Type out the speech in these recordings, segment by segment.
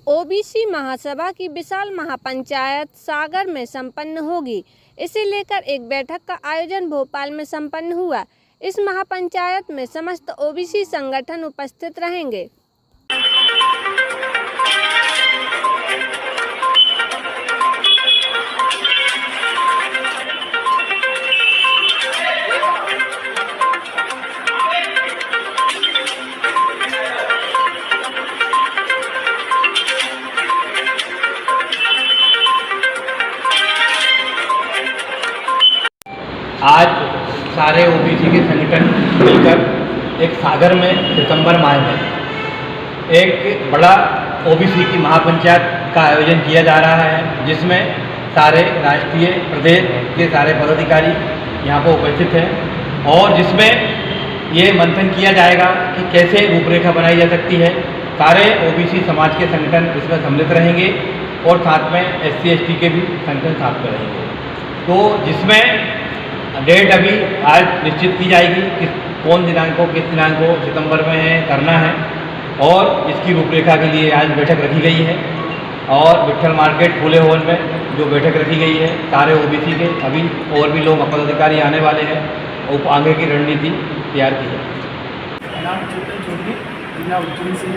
OBC महासभा की विशाल महापंचायत सागर में संपन्न होगी। इसे लेकर एक बैठक का आयोजन भोपाल में संपन्न हुआ। इस महापंचायत में समस्त ओबीसी संगठन उपस्थित रहेंगे। आज सारे ओबीसी के संगठन मिलकर एक सागर में सितंबर माह में एक बड़ा ओबीसी की महापंचायत का आयोजन किया जा रहा है, जिसमें सारे राष्ट्रीय प्रदेश के सारे पदाधिकारी यहाँ पर उपस्थित हैं और जिसमें ये मंथन किया जाएगा कि कैसे रूपरेखा बनाई जा सकती है। सारे ओबीसी समाज के संगठन इसमें सम्मिलित रहेंगे और साथ में SC ST के भी संगठन साथ में रहेंगे। तो जिसमें डेट अभी आज निश्चित की जाएगी कि कौन दिनांक को किस दिनांक को सितंबर में करना है और इसकी रूपरेखा के लिए आज बैठक रखी गई है। और विट्ठल मार्केट खुले हॉल में जो बैठक रखी गई है सारे ओबीसी के, अभी और भी लोग पदाधिकारी आने वाले हैं और आगे की रणनीति तैयार की है। नाम चेतन चौधरी, जिला उज्जैन से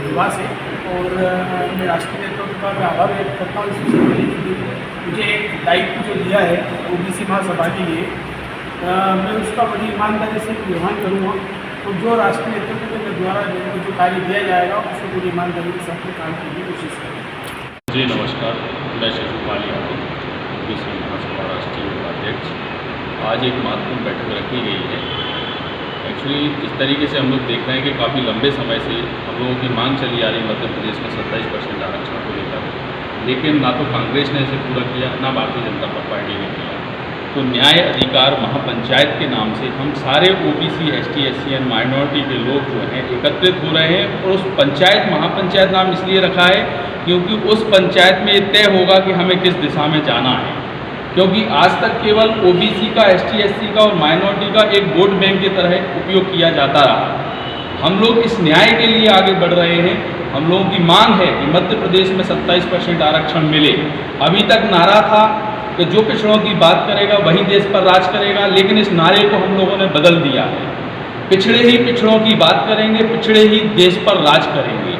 निवास है और मैं राष्ट्रीय नेतृत्व का आभार व्यक्त करता हूँ इससे पहले कि मुझे एक दायित्व जो दिया है ओबीसी महासभा के लिए, मैं उसका बड़ी ईमानदारी से निर्वहन करूँगा और जो राष्ट्रीय नेतृत्व के द्वारा जो कार्य दिया जाएगा उसको बड़ी ईमानदारी के साथ काम करने की कोशिश करेंगे। जी नमस्कार, मैं शिशुपाल यादव, ओबीसी महासभा राष्ट्रीय उपाध्यक्ष। आज एक महत्वपूर्ण बैठक रखी गई है। एक्चुअली इस तरीके से हम लोग देख रहे हैं कि काफ़ी लंबे समय से हम लोगों की मांग चली आ रही है मध्य प्रदेश में 27% आरक्षण को लेकर, लेकिन ना तो कांग्रेस ने इसे पूरा किया, ना भारतीय जनता पार्टी ने किया। तो न्याय अधिकार महापंचायत के नाम से हम सारे ओबीसी ST SC माइनॉरिटी के लोग जो हैं एकत्रित हो रहे हैं और उस पंचायत महापंचायत नाम इसलिए रखा है क्योंकि उस पंचायत में ये तय होगा कि हमें किस दिशा में जाना है। क्योंकि आज तक केवल ओबीसी का, ST SC का और माइनॉरिटी का एक वोट बैंक की तरह उपयोग किया जाता रहा। हम लोग इस न्याय के लिए आगे बढ़ रहे हैं। हम लोगों की मांग है कि मध्य प्रदेश में 27% आरक्षण मिले। अभी तक नारा था कि जो पिछड़ों की बात करेगा वही देश पर राज करेगा, लेकिन इस नारे को हम लोगों ने बदल दिया है। पिछड़े ही पिछड़ों की बात करेंगे, पिछड़े ही देश पर राज करेंगे।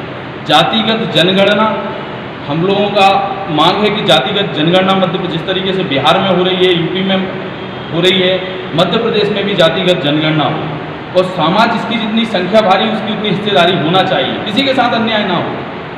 जातिगत जनगणना, हम लोगों का मांग है कि जातिगत जनगणना मध्य जिस तरीके से बिहार में हो रही है, यूपी में हो रही है, मध्य प्रदेश में भी जातिगत जनगणना हो और समाज जिसकी जितनी संख्या भारी उसकी उतनी हिस्सेदारी होना चाहिए। किसी के साथ अन्याय ना हो,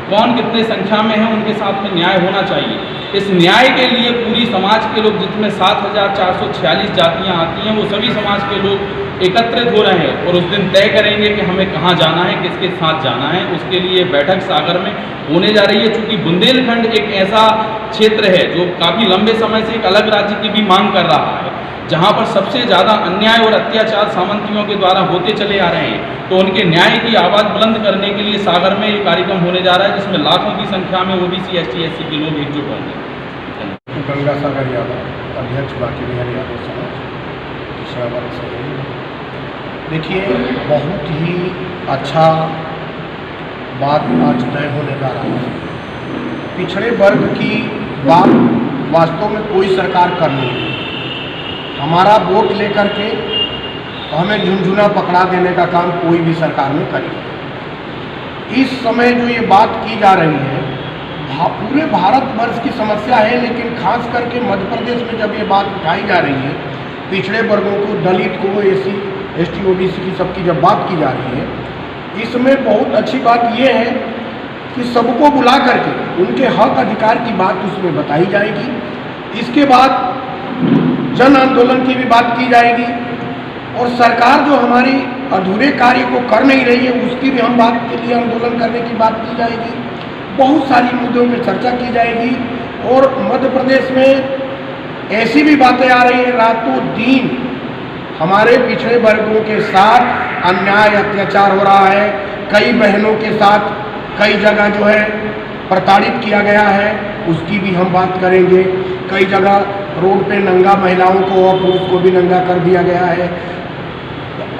कौन कितने संख्या में है उनके साथ में न्याय होना चाहिए। इस न्याय के लिए पूरी समाज के लोग, जिसमें 7,446 जातियाँ आती हैं, वो सभी समाज के लोग एकत्रित हो रहे हैं और उस दिन तय करेंगे कि हमें कहाँ जाना है, किसके साथ जाना है। उसके लिए बैठक सागर में होने जा रही है। चूँकि बुंदेलखंड एक ऐसा क्षेत्र है जो काफ़ी लंबे समय से एक अलग राज्य की भी मांग कर रहा है, जहाँ पर सबसे ज़्यादा अन्याय और अत्याचार सामंतियों के द्वारा होते चले आ रहे हैं। तो उनके न्याय की आवाज़ बुलंद करने के लिए सागर में ये कार्यक्रम होने जा रहा है, जिसमें लाखों की संख्या में ओबीसी ST SC के लोग एकजुट होंगे। गंगासागर यादव, अध्यक्ष बाकी बिहार यादव समाज, तीसरा वर्ग से। देखिए, बहुत ही अच्छा बात आज तय होने जा रहा है। पिछड़े वर्ग की बात वास्तव में कोई सरकार कर नहीं रही। हमारा वोट लेकर के हमें झुनझुना पकड़ा देने का काम कोई भी सरकार में करी। इस समय जो ये बात की जा रही है पूरे भारतवर्ष की समस्या है, लेकिन खास करके मध्य प्रदेश में जब ये बात उठाई जा रही है, पिछड़े वर्गों को, दलित को, SC ST OBC की सबकी जब बात की जा रही है, इसमें बहुत अच्छी बात ये है कि सबको बुला करके उनके हक अधिकार की बात उसमें बताई जाएगी। इसके बाद जन आंदोलन की भी बात की जाएगी और सरकार जो हमारी अधूरे कार्य को कर नहीं रही है उसकी भी हम बात के लिए आंदोलन करने की बात की जाएगी। बहुत सारी मुद्दों पर चर्चा की जाएगी और मध्य प्रदेश में ऐसी भी बातें आ रही हैं, रातों दिन हमारे पिछड़े वर्गों के साथ अन्याय अत्याचार हो रहा है। कई बहनों के साथ कई जगह जो है प्रताड़ित किया गया है, उसकी भी हम बात करेंगे। कई जगह रोड पे नंगा महिलाओं को और पुरुष को भी नंगा कर दिया गया है।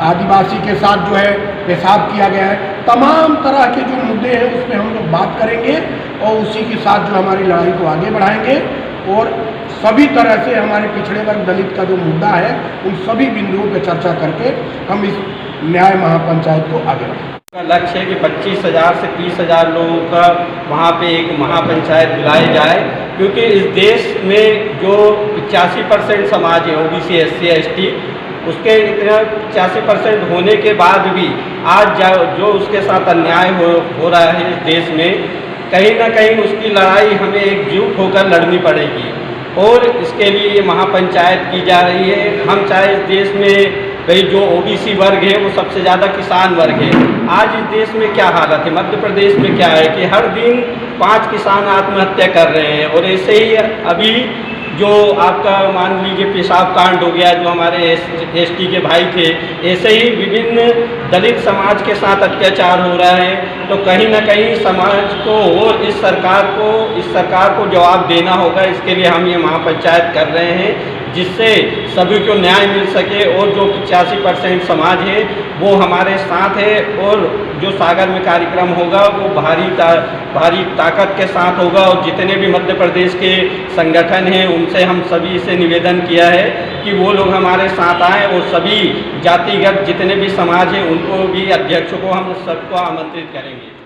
आदिवासी के साथ जो है पेशाब किया गया है। तमाम तरह के जो मुद्दे हैं उस पर हम लोग बात करेंगे और उसी के साथ जो हमारी लड़ाई को आगे बढ़ाएंगे और सभी तरह से हमारे पिछड़े वर्ग दलित का जो मुद्दा है उन सभी बिंदुओं पर चर्चा करके हम इस न्याय महापंचायत को आगे बढ़ाएंगे। का लक्ष्य है कि 25,000 से 30,000 लोगों का वहाँ पे एक महापंचायत बुलाई जाए, क्योंकि इस देश में जो 85% समाज है OBC SC ST, उसके 85% होने के बाद भी आज जो उसके साथ अन्याय हो रहा है इस देश में, कहीं ना कहीं उसकी लड़ाई हमें एकजुट होकर लड़नी पड़ेगी और इसके लिए ये महापंचायत की जा रही है। हम चाहे इस देश में भाई जो OBC वर्ग है वो सबसे ज़्यादा किसान वर्ग है। आज इस देश में क्या हालत है, मध्य प्रदेश में क्या है कि हर दिन 5 किसान आत्महत्या कर रहे हैं और ऐसे ही अभी जो आपका मान लीजिए पेशाब कांड हो गया, जो हमारे ST के भाई थे, ऐसे ही विभिन्न दलित समाज के साथ अत्याचार हो रहा है। तो कहीं ना कहीं समाज को और इस सरकार को जवाब देना होगा। इसके लिए हम ये महापंचायत कर रहे हैं जिससे सभी को न्याय मिल सके और जो 85% समाज है वो हमारे साथ है और जो सागर में कार्यक्रम होगा वो भारी ताकत के साथ होगा। और जितने भी मध्य प्रदेश के संगठन हैं उनसे हम सभी से निवेदन किया है कि वो लोग हमारे साथ आएँ और सभी जातिगत जितने भी समाज हैं उनको भी, अध्यक्षों को हम सबको आमंत्रित करेंगे।